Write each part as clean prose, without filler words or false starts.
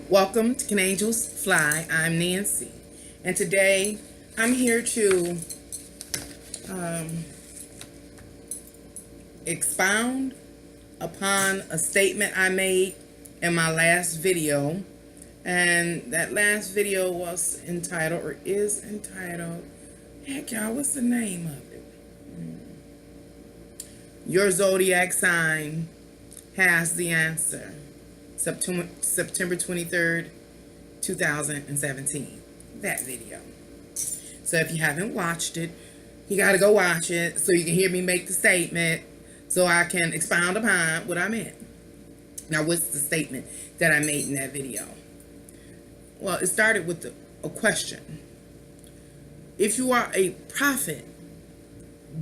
Welcome to Can Angels Fly. I'm Nancy, and today I'm here to expound upon a statement I made in my last video, and that last video was entitled, or is entitled, heck y'all, what's the name of it? Your zodiac sign has the answer. September 23rd, 2017. That video. So if you haven't watched it, you got to go watch it so you can hear me make the statement so I can expound upon what I meant. Now, what's the statement that I made in that video? Well, it started with a question. If you are a prophet,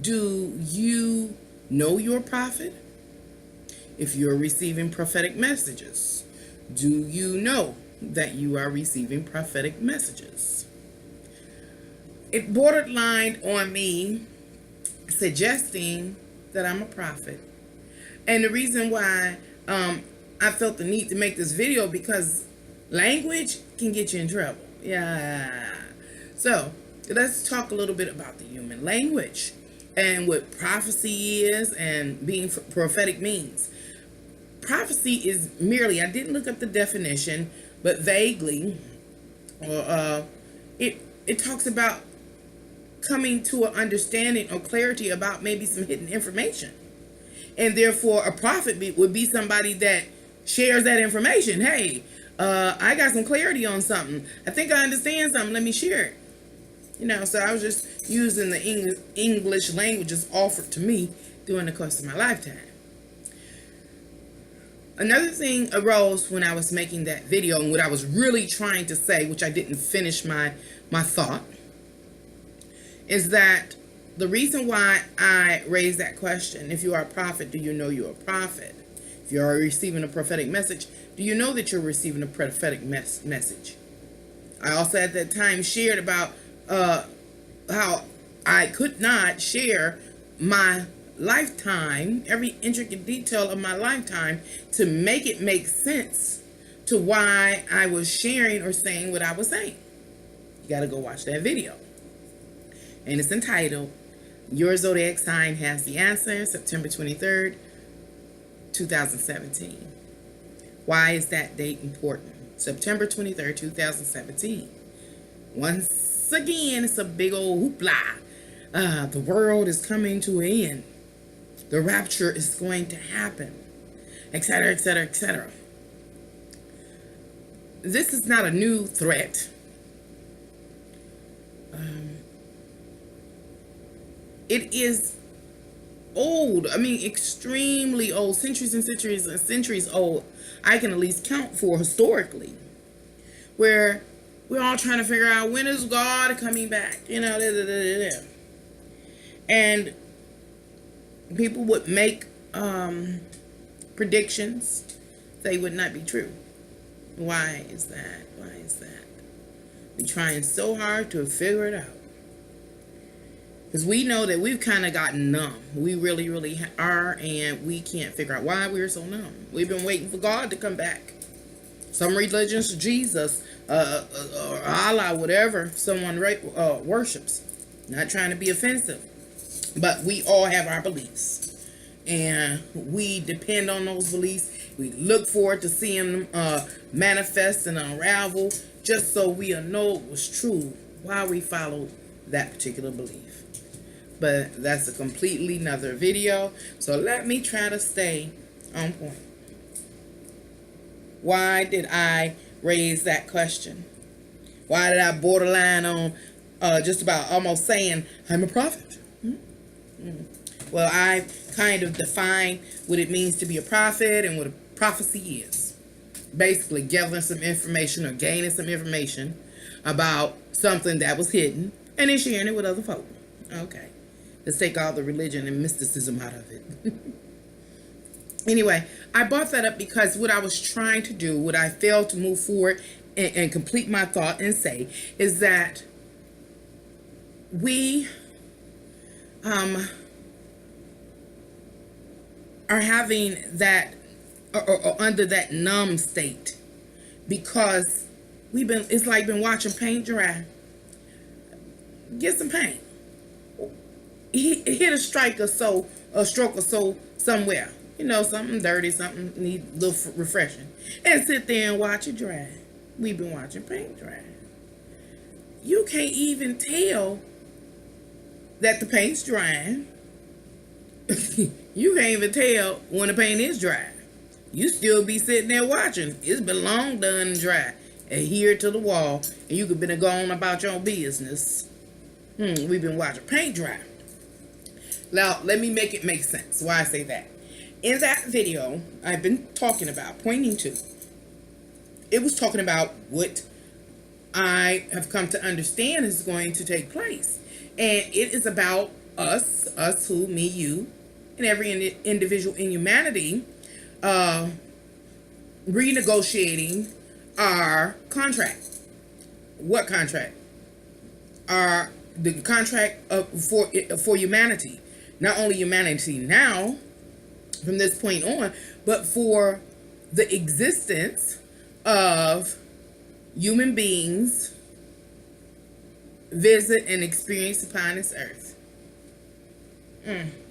do you know you're a prophet? If you're receiving prophetic messages, do you know that you are receiving prophetic messages? It borderlined on me suggesting that I'm a prophet. And the reason why I felt the need to make this video, because language can get you in trouble. Yeah. So let's talk a little bit about the human language and what prophecy is and being prophetic means. Prophecy is merely, I didn't look up the definition, but vaguely, it talks about coming to an understanding or clarity about maybe some hidden information. And therefore, a prophet would be somebody that shares that information. Hey, I got some clarity on something. I think I understand something. Let me share it. So I was just using the English languages offered to me during the course of my lifetime. Another thing arose when I was making that video, and what I was really trying to say, which I didn't finish my thought, is that the reason why I raised that question, if you are a prophet, do you know you're a prophet? If you are receiving a prophetic message, do you know that you're receiving a prophetic message? I also at that time shared about how I could not share my lifetime, every intricate detail of my lifetime, to make it make sense to why I was sharing or saying what I was saying. You got to go watch that video. And it's entitled, Your Zodiac Sign Has the Answer, September 23rd, 2017. Why is that date important? September 23rd, 2017. Once again, it's a big old hoopla. The world is coming to an end. The rapture is going to happen, etc., etc., etc. This is not a new threat. It is old. I mean, extremely old. Centuries and centuries and centuries old. I can at least count for historically. Where we're all trying to figure out, when is God coming back? And people would make predictions. They would not be true. Why is that? Why is that? We're trying so hard to figure it out. Because we know that we've kind of gotten numb. We really, really are, and we can't figure out why we're so numb. We've been waiting for God to come back. Some religions, Jesus, or Allah, whatever someone worships. Not trying to be offensive. But we all have our beliefs, and we depend on those beliefs. We look forward to seeing them manifest and unravel, just so we'll know it was true while we follow that particular belief. But that's a completely another video, so let me try to stay on point. Why did I raise that question? Why did I borderline on just about almost saying I'm a prophet? Well, I kind of define what it means to be a prophet and what a prophecy is. Basically, gathering some information or gaining some information about something that was hidden and then sharing it with other folk. Okay, let's take all the religion and mysticism out of it. Anyway, I brought that up because what I was trying to do, what I failed to move forward and complete my thought and say, is that we are having that or under that numb state because it's like been watching paint dry. Get some paint. Hit a stroke or so somewhere. Something dirty, something need a little refreshing. And sit there and watch it dry. We've been watching paint dry. You can't even tell that the paint's drying. You can't even tell when the paint is dry. You still be sitting there watching. It's been long done and dry. Adhere to the wall, and you could been gone about your business. We've been watching paint dry. Now, let me make it make sense. Why I say that. In that video, I've been talking about, pointing to, it was talking about what I have come to understand is going to take place. And it is about us who, me, you, and every individual in humanity renegotiating our contract. What contract? The contract for humanity. Not only humanity now, from this point on, but for the existence of human beings visit and experience upon this earth.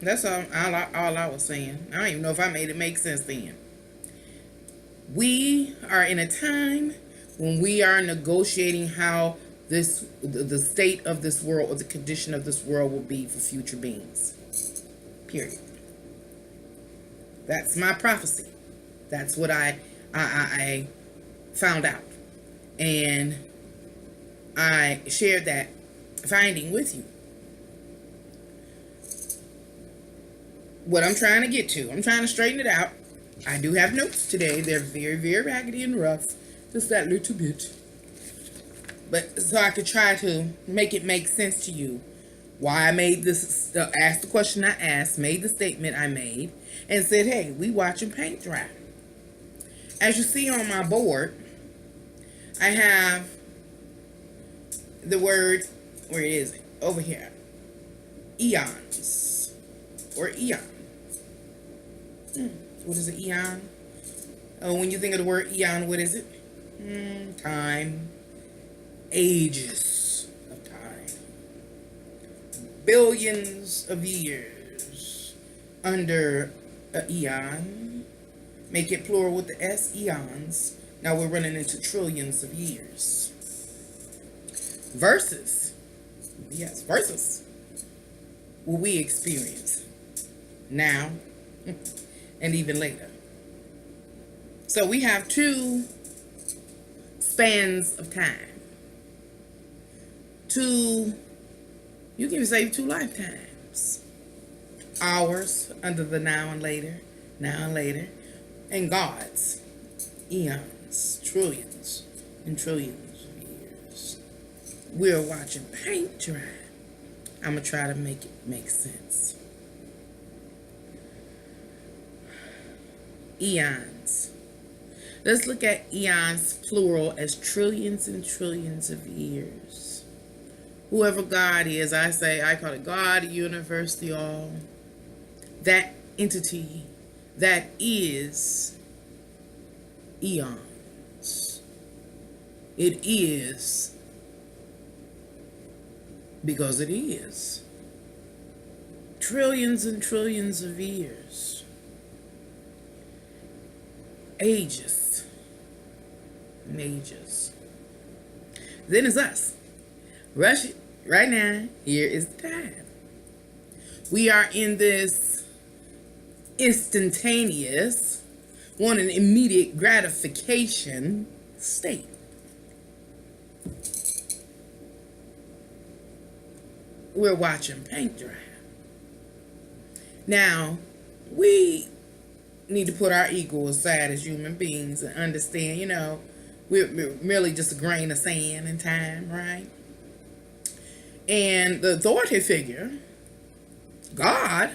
That's all I was saying. I don't even know if I made it make sense then. We are in a time when we are negotiating how the state of this world, or the condition of this world, will be for future beings. Period. That's my prophecy. That's what I found out. And I shared that finding with you. What I'm trying to get to, I'm trying to straighten it out. I do have notes today. They're very, very raggedy and rough. Just that little bit. But so I could try to make it make sense to you. Why I made this, asked the question I asked, made the statement I made, and said, hey, we watching paint dry. As you see on my board, I have the word, where is it? Over here. Eons. Or eon. What is an eon? Oh, when you think of the word eon, what is it? Time. Ages of time. Billions of years under an eon. Make it plural with the S, eons. Now we're running into trillions of years. Versus, yes, versus what we experience now and even later. So we have two spans of time. You can say two lifetimes. Ours under the now and later, and God's eons, trillions and trillions of years. We're watching paint dry. I'm going to try to make it make sense. Eons. Let's look at eons plural as trillions and trillions of years. Whoever God is, I call it God, universe, the all. That entity that is eons. It is because it is. Trillions and trillions of years. Ages and ages. Then it's us. Rush it right now. Here is the time. We are in this instantaneous, want an immediate gratification state. We're watching paint dry. Now, we need to put our ego aside as human beings and understand, we're merely just a grain of sand in time, right? And the authority figure, God,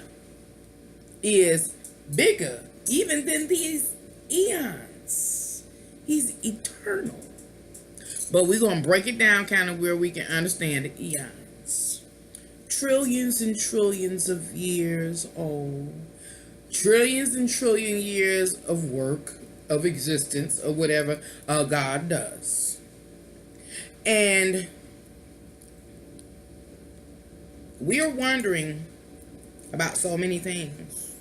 is bigger even than these eons. He's eternal. But we're going to break it down kind of where we can understand the eons. Trillions and trillions of years old. Trillions and trillion years of work, of existence or whatever God does. And we are wondering about so many things.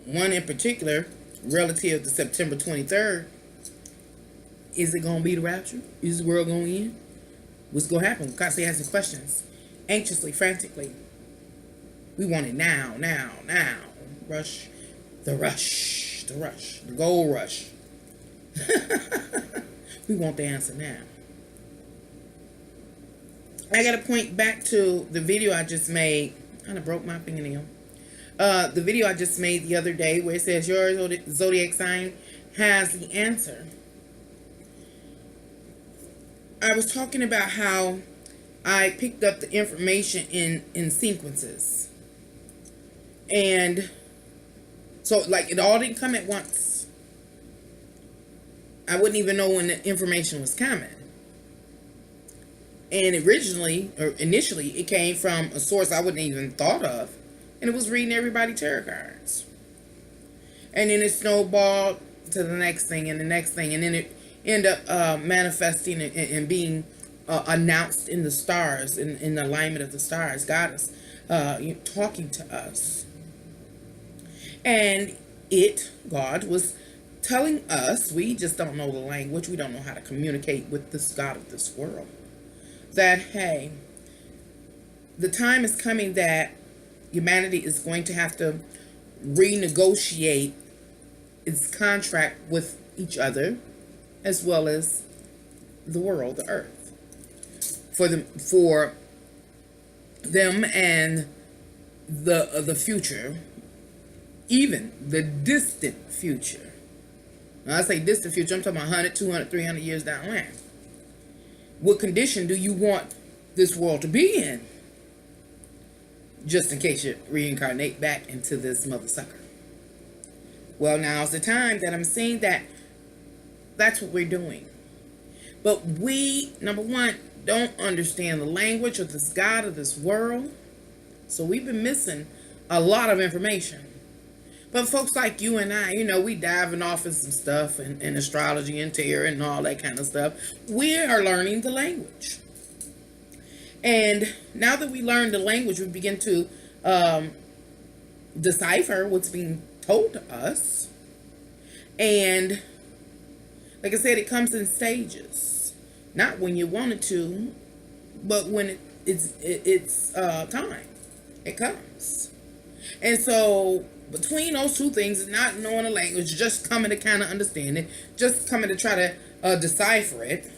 One in particular, relative to September 23rd, is it going to be the rapture? Is the world going to end? What's going to happen? Constantly asking questions, anxiously, frantically. We want it now, now, now. Rush, the gold rush. We want the answer now. I got to point back to the video I just made. I kind of broke my fingernail. The video I just made the other day where it says your zodiac sign has the answer. I was talking about how I picked up the information in sequences. And so, like, it all didn't come at once. I wouldn't even know when the information was coming. And initially, it came from a source I wouldn't even thought of. And it was reading everybody's tarot cards. And then it snowballed to the next thing and the next thing. And then it ended up manifesting and being announced in the stars, in the alignment of the stars. God is talking to us. And God was telling us, we just don't know the language, we don't know how to communicate with this God of this world, that, hey, the time is coming that humanity is going to have to renegotiate its contract with each other, as well as the world, the earth, for them and the future, even the distant future. When I say distant future, I'm talking about 100, 200, 300 years down the line. What condition do you want this world to be in? Just in case you reincarnate back into this mother sucker. Well, now's the time that I'm seeing that that's what we're doing. But we, number one, don't understand the language of this God of this world. So we've been missing a lot of information. But folks like you and I, we diving off in some stuff and astrology and tarot and all that kind of stuff. We are learning the language. And now that we learn the language, we begin to decipher what's being told to us. And like I said, it comes in stages. Not when you want it to, but when it's time. It comes. And so between those two things, not knowing the language, just coming to kind of understand it, just coming to try to decipher it,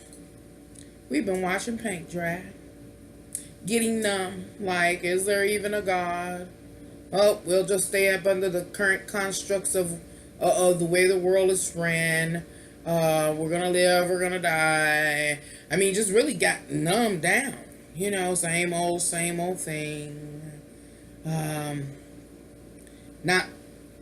we've been watching paint dry. Getting numb, like, is there even a God? Oh, we'll just stay up under the current constructs of the way the world is ran. We're gonna live, we're gonna die. I mean, just really got numbed down. Same old thing. Not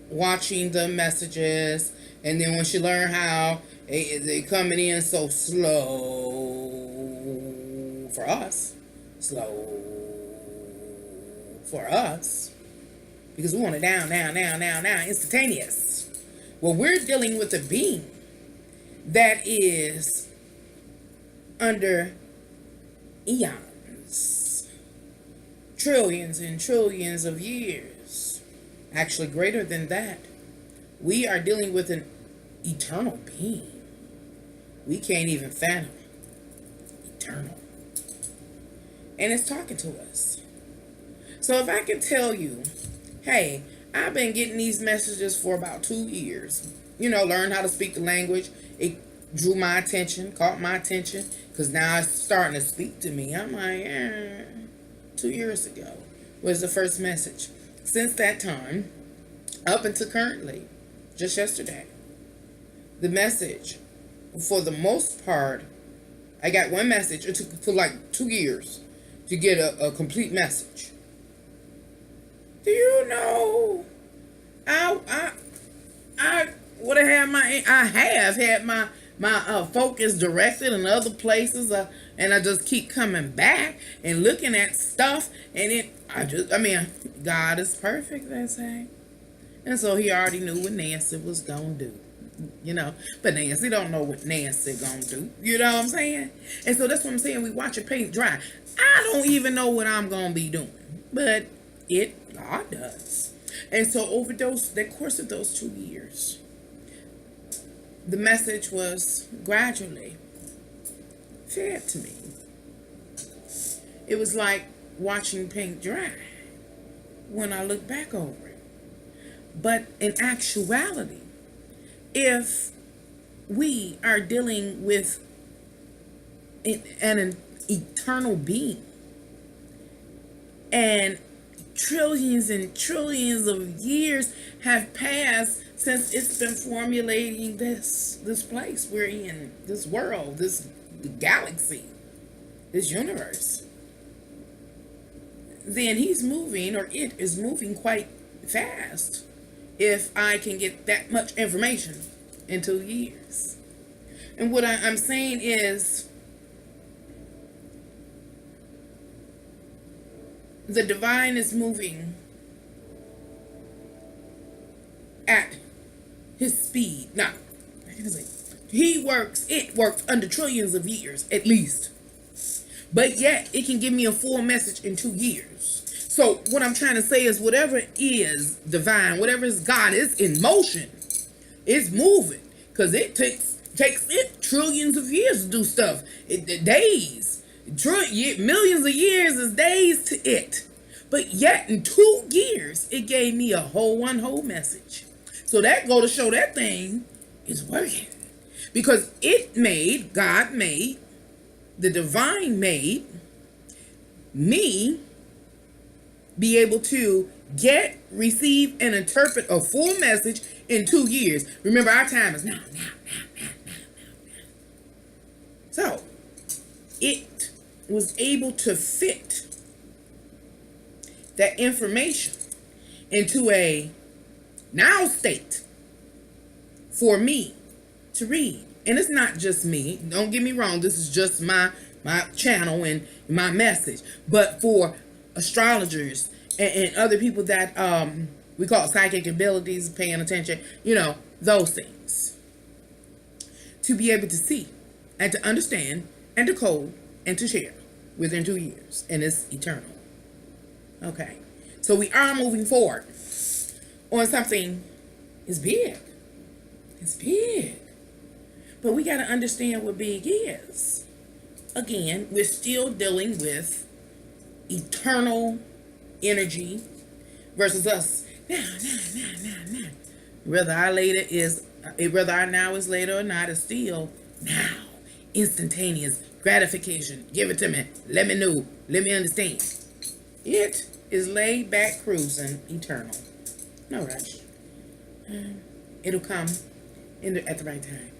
watching the messages, and then once you learn how they coming in so slow for us. Because we want it now, instantaneous. Well, we're dealing with a being that is under eons, trillions and trillions of years, actually greater than that. We are dealing with an eternal being. We can't even fathom eternal. And it's talking to us. So if I can tell you, hey, I've been getting these messages for about 2 years. Learn how to speak the language. It drew my attention, caught my attention, because now it's starting to speak to me. I'm like, 2 years ago was the first message. Since that time, up until currently, just yesterday, the message, for the most part, I got one message. It took like 2 years to get a complete message. Do you know? I would have had my focus directed in other places, and I just keep coming back and looking at stuff, and God is perfect, they say. And so he already knew what Nancy was gonna do. You know, but Nancy don't know what Nancy gonna do. You know what I'm saying? And so that's what I'm saying. We watch it paint dry. I don't even know what I'm gonna be doing, but God does. And so over the course of those 2 years, the message was gradually fed to me. It was like watching paint dry when I look back over it. But in actuality, if we are dealing with an eternal being, and trillions and trillions of years have passed since it's been formulating this place we're in, this world, this galaxy, this universe, then he's moving, or it is moving quite fast if I can get that much information in 2 years. And what I'm saying is, the divine is moving at his speed. Now, it works under trillions of years at least. But yet, it can give me a full message in 2 years. So, what I'm trying to say is, whatever is divine, whatever is God, is in motion. It's moving. Because it takes it trillions of years to do stuff. Days. Millions of years is days to it. But yet, in 2 years, it gave me one whole message. So that go to show that thing is working. Because God made, the divine made me be able to receive, and interpret a full message in 2 years. Remember, our time is now. So, it was able to fit that information into a now state for me to read. And it's not just me. Don't get me wrong. This is just my channel and my message. But for astrologers and other people that we call psychic abilities, paying attention, those things, to be able to see and to understand and to code and to share within 2 years. And it's eternal. Okay. So we are moving forward on something is big. It's big. But we got to understand what big is. Again, we're still dealing with eternal energy versus us. Now. Whether our now is later or not, is still now. Instantaneous gratification. Give it to me. Let me know. Let me understand. It is laid back cruising, eternal. No rush. It'll come at the right time.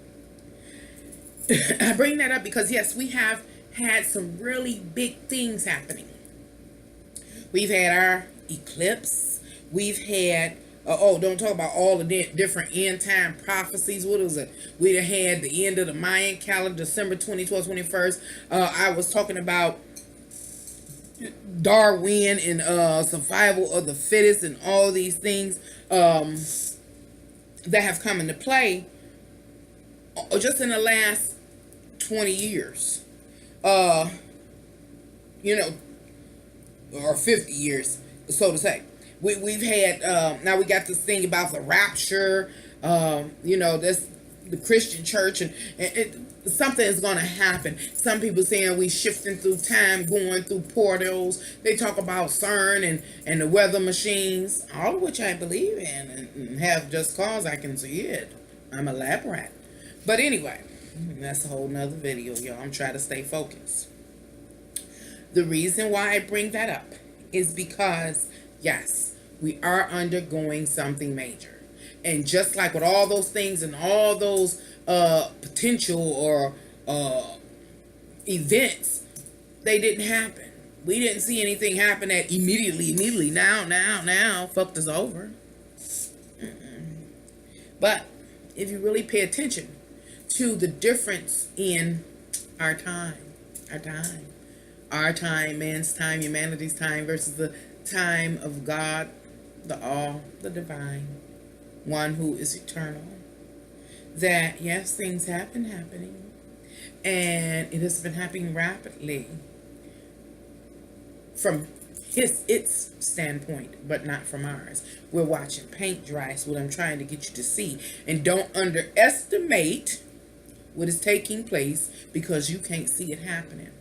I bring that up because, yes, we have had some really big things happening. We've had our eclipse. We've had, don't talk about all the different end time prophecies. What was it? We had the end of the Mayan calendar, December 2012, 21st. I was talking about Darwin and survival of the fittest and all these things that have come into play just in the last 20 years. Or 50 years, so to say. We've had, now we got this thing about the rapture, that's the Christian church, and something is going to happen. Some people saying we shifting through time, going through portals. They talk about CERN and the weather machines, all of which I believe in and have just cause I can see it. I'm a lab rat. But anyway, that's a whole nother video, y'all. I'm trying to stay focused. The reason why I bring that up is because, yes, we are undergoing something major. And just like with all those things and all those potential or events, they didn't happen. We didn't see anything happen that immediately. Now, fucked us over. But if you really pay attention to the difference in our time, man's time, humanity's time versus the time of God, the all, the divine, one who is eternal. That yes, things have been happening, and it has been happening rapidly from its standpoint, but not from ours. We're watching paint dry, is what I'm trying to get you to see. And don't underestimate what is taking place because you can't see it happening.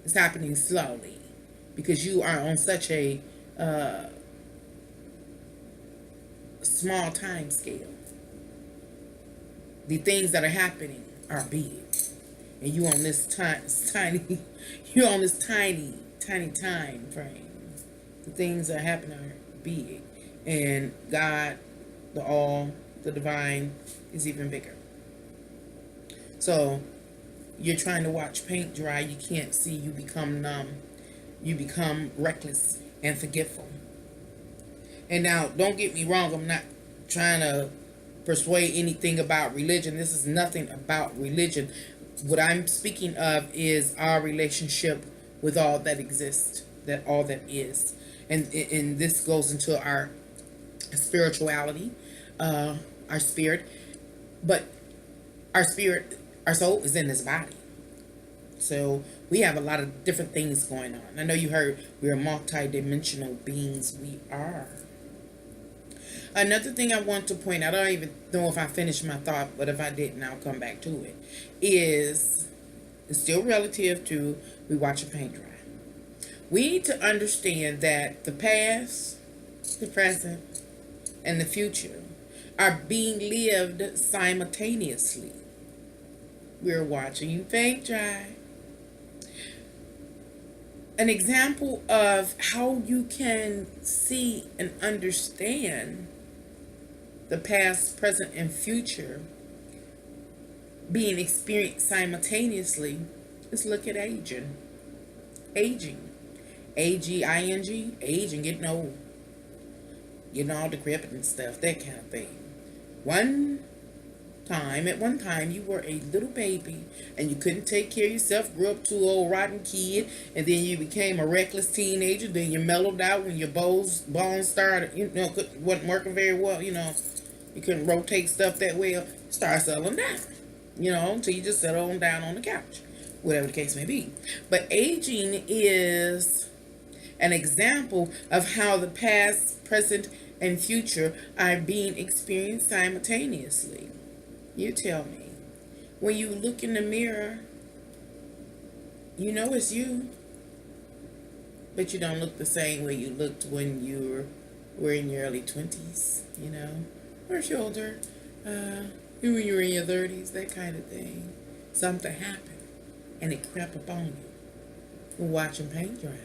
It's happening slowly because you are on such a small time scale. The things that are happening are big, and you on this tiny time frame. The things that happen are big, and God, the divine, is even bigger. So you're trying to watch paint dry. You can't see. You become numb. You become reckless and forgetful. And now, don't get me wrong. I'm not trying to persuade anything about religion. This is nothing about religion. What I'm speaking of is our relationship with all that exists, that all that is. And this goes into our spirituality, our spirit. But our spirit, our soul is in this body. So we have a lot of different things going on. I know you heard we're multi-dimensional beings. We are. Another thing I want to point out, I don't even know if I finished my thought, but if I didn't, I'll come back to it, is it's still relative to we watch a paint dry. We need to understand that the past, the present, and the future are being lived simultaneously. We're watching paint dry. An example of how you can see and understand the past, present, and future being experienced simultaneously is look at aging. Aging. A-G-I-N-G. Aging, getting old. Getting all decrepit and stuff, that kind of thing. At one time, you were a little baby and you couldn't take care of yourself, grew up to an old rotten kid, and then you became a reckless teenager. Then you mellowed out when your bones started, wasn't working very well, you couldn't rotate stuff that well. Start settling down, until you just settle on down on the couch, whatever the case may be. But aging is an example of how the past, present, and future are being experienced simultaneously. You tell me. When you look in the mirror, you know it's you. But you don't look the same way you looked when you were in your early 20s, or if you're older, when you were in your 30s, that kind of thing. Something happened, and it crept up on you. We're watching paint dry.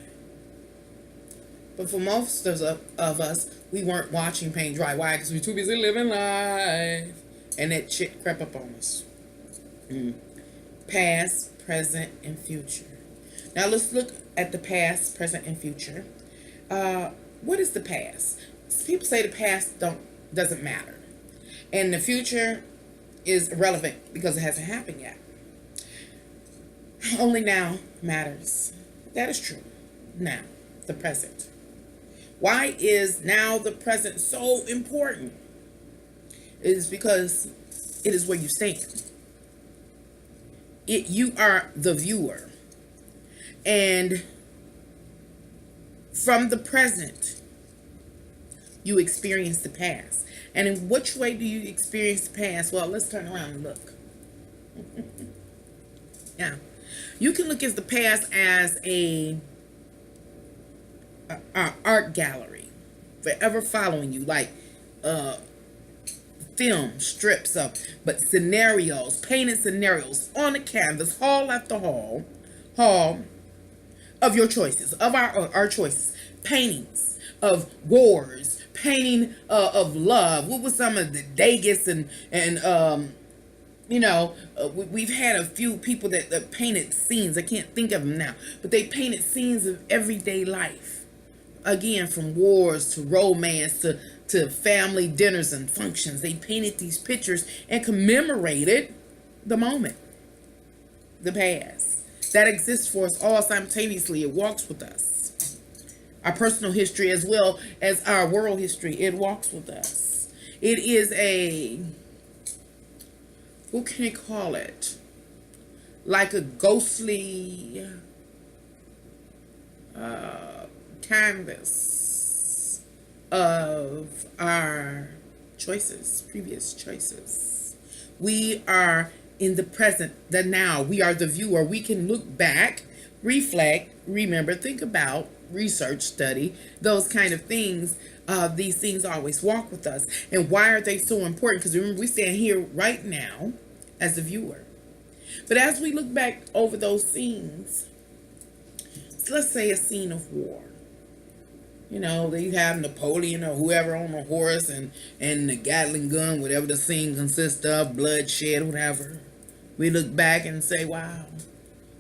But for most of us, we weren't watching paint dry. Why? Because we were too busy living life. And that shit crept up on us. Past, present, and future. Now let's look at the past, present, and future. What is the past? People say the past doesn't matter. And the future is irrelevant because it hasn't happened yet. Only now matters. That is true. Now, the present. Why is now the present so important? It is because it is where you stand. You are the viewer. And from the present, you experience the past. And in which way do you experience the past? Well, let's turn around and look. Yeah. You can look at the past as a art gallery, forever following you, like film strips of, but scenarios, painted scenarios on the canvas, hall after hall of your choices, of our choices, paintings of wars, painting of love. What was some of the Vegas and we've had a few people that painted scenes. I can't think of them now, but they painted scenes of everyday life. Again, from wars to romance to family dinners and functions. They painted these pictures and commemorated the moment, the past. That exists for us all simultaneously. It walks with us. Our personal history as well as our world history, it walks with us. It is a, what can I call it? Like a ghostly canvas of our choices, previous choices. We are in the present, the now. We are the viewer. We can look back, reflect, remember, think about, research, study, those kind of things. These things always walk with us. And why are they so important? Because remember, we stand here right now as the viewer. But as we look back over those scenes, let's say a scene of war. You know, they have Napoleon or whoever on a horse and the Gatling gun, whatever the scene consists of, bloodshed, whatever. We look back and say, wow,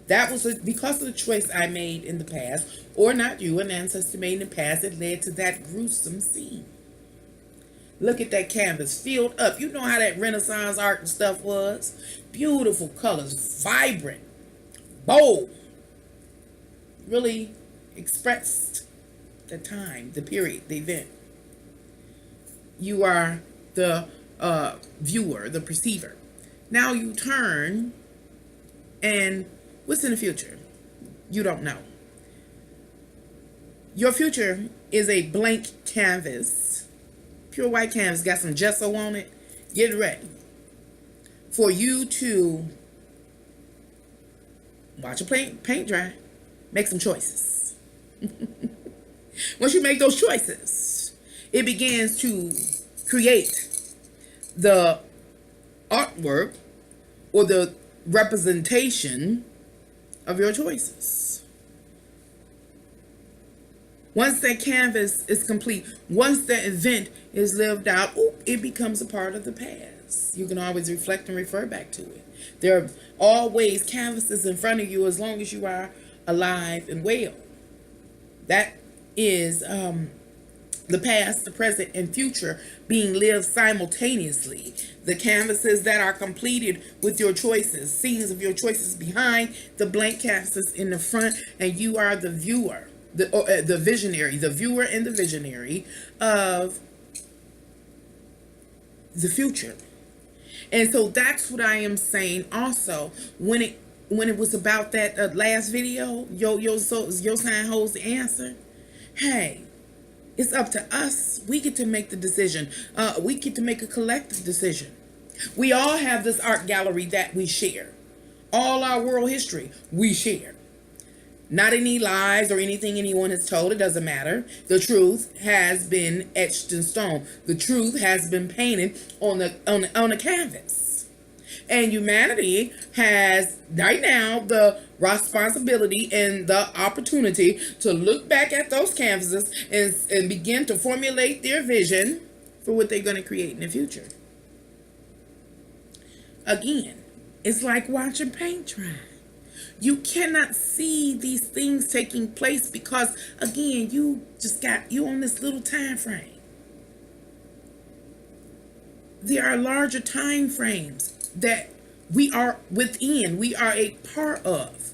that was because of the choice I made in the past, or not you, an ancestor made in the past, that led to that gruesome scene. Look at that canvas filled up. You know how that Renaissance art and stuff was? Beautiful colors, vibrant, bold. Really expressed the time, the period, the event. You are the viewer, the perceiver. Now you turn, and what's in the future? You don't know. Your future is a blank canvas, pure white canvas, got some gesso on it. Get ready for you to watch your paint dry, make some choices. Once you make those choices, it begins to create the artwork or the representation of your choices. Once that canvas is complete, once that event is lived out, it becomes a part of the past. You can always reflect and refer back to it. There are always canvases in front of you as long as you are alive and well. That is the past, the present, and future being lived simultaneously. The canvases that are completed with your choices, scenes of your choices behind, the blank canvases in the front, and you are the viewer, the visionary, the viewer and the visionary of the future. And so that's what I am saying also. When it was about that last video, your sign holds the answer. Hey, it's up to us. We get to make the decision. We get to make a collective decision. We all have this art gallery that we share. All our world history, we share. Not any lies or anything anyone has told. It doesn't matter. The truth has been etched in stone. The truth has been painted on a canvas. And humanity has right now the responsibility and the opportunity to look back at those canvases and begin to formulate their vision for what they're going to create in the future. Again, it's like watching paint dry. You cannot see these things taking place because, again, you on this little time frame. There are larger time frames that we are within, we are a part of.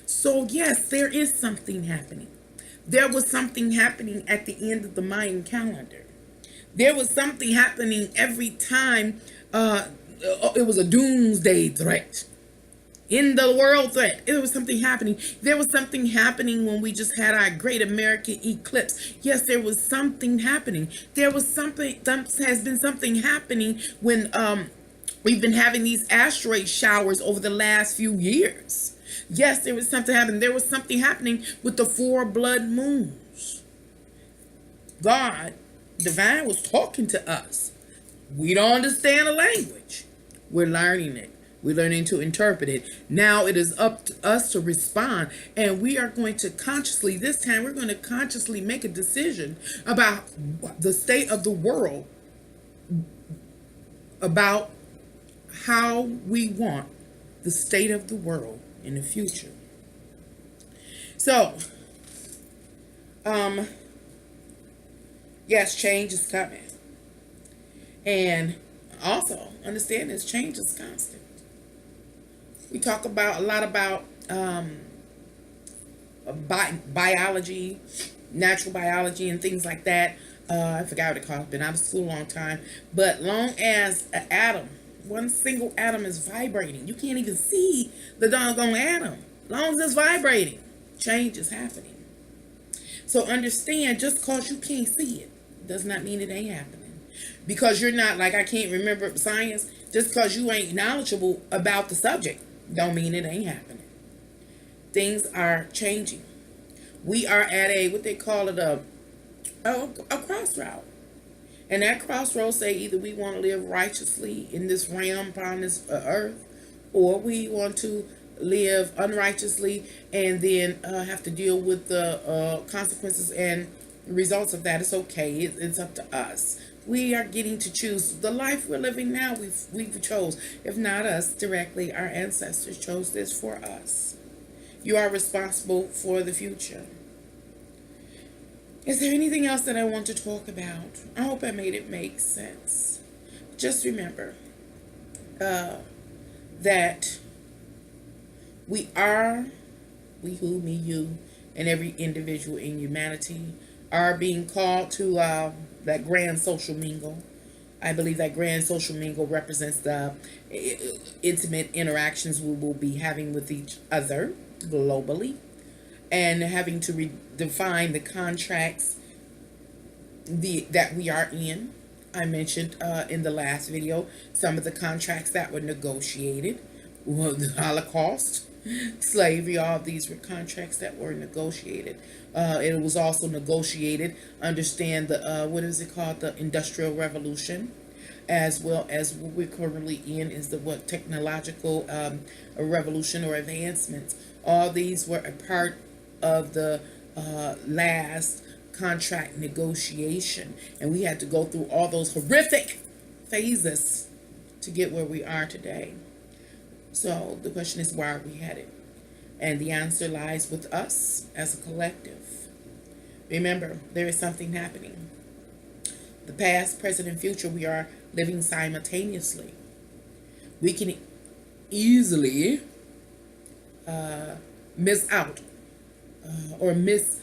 So yes, there is something happening. There was something happening at the end of the Mayan calendar. There was something happening every time it was a doomsday threat. In the world threat, there was something happening. There was something happening when we just had our great American eclipse. Yes, there was something happening. There was something, has been something happening when we've been having these asteroid showers over the last few years. Yes, there was something happening. There was something happening with the 4 blood moons. God, divine, was talking to us. We don't understand the language. We're learning it. We're learning to interpret it. Now it is up to us to respond. And we are going to consciously, this time, we're going to consciously make a decision about the state of the world, about how we want the state of the world in the future. So, yes, change is coming. And also, understand this change is constant. We talk about a lot about biology, natural biology, and things like that. I forgot what it called. Been out of school a long time. But long as an atom, one single atom is vibrating, you can't even see the doggone atom. Long as it's vibrating, change is happening. So understand, just because you can't see it does not mean it ain't happening. Because you're not, like, I can't remember science, just because you ain't knowledgeable about the subject don't mean it ain't happening. Things are changing. We are at a, what they call it, a crossroad. And that crossroad say either we want to live righteously in this realm upon this earth, or we want to live unrighteously and then have to deal with the consequences and results of that. It's okay. It's up to us. We are getting to choose the life we're living now. We've chose, if not us directly, our ancestors chose this for us. You are responsible for the future. Is there anything else that I want to talk about? I hope I made it make sense. Just remember that we, who, me, you, and every individual in humanity are being called to that grand social mingle. I believe that grand social mingle represents the intimate interactions we will be having with each other globally, and having to redefine the contracts that we are in. I mentioned in the last video some of the contracts that were negotiated. Well, the Holocaust, slavery, all of these were contracts that were negotiated. It was also negotiated, understand the, what is it called, the Industrial Revolution, as well as what we're currently in is the technological revolution or advancements. All these were a part of the last contract negotiation, and we had to go through all those horrific phases to get where we are today. So the question is, why are we headed? And the answer lies with us as a collective. Remember, there is something happening. The past, present, and future, we are living simultaneously. We can easily miss out or miss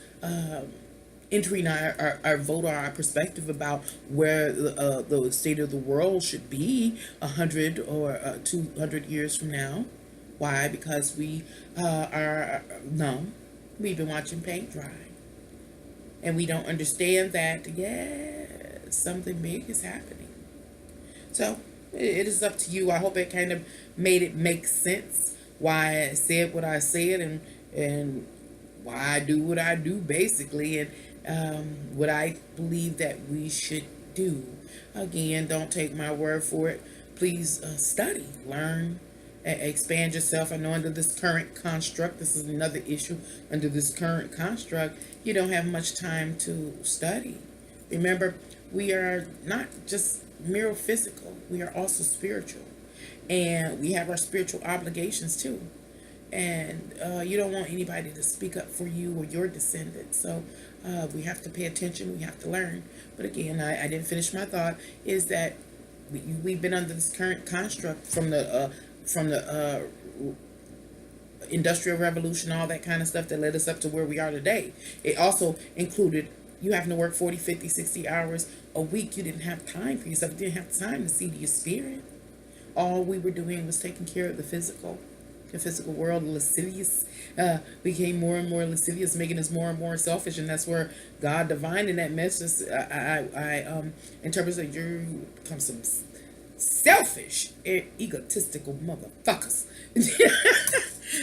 entering our vote or our perspective about where the state of the world should be 100 or 200 years from now. Why? Because we are numb. We've been watching paint dry. And we don't understand that, yes, something big is happening. So it is up to you. I hope it kind of made it make sense why I said what I said and why I do what I do, basically, and what I believe that we should do. Again, don't take my word for it. Please study, learn, expand yourself. I know under this current construct, this is another issue, under this current construct, you don't have much time to study. Remember, we are not just mere physical, we are also spiritual. And we have our spiritual obligations too. And you don't want anybody to speak up for you or your descendants. So we have to pay attention, we have to learn. But again, I didn't finish my thought, is that we've been under this current construct from the Industrial Revolution, all that kind of stuff that led us up to where we are today. It also included you having to work 40, 50, 60 hours a week. You didn't have time for yourself. You didn't have time to see to your spirit. All we were doing was taking care of the physical world. Lascivious became more and more lascivious, making us more and more selfish, and that's where God divine in that message I interpret that you become some selfish, egotistical motherfuckers.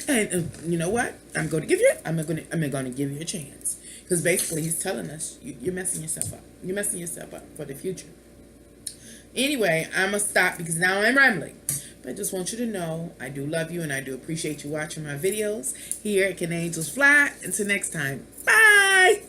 And you know what? I'm going to give you a chance, because basically he's telling us you're messing yourself up. You're messing yourself up for the future. Anyway, I'm gonna stop because now I'm rambling. But I just want you to know I do love you and I do appreciate you watching my videos here at Can Angels Fly. Until next time, bye.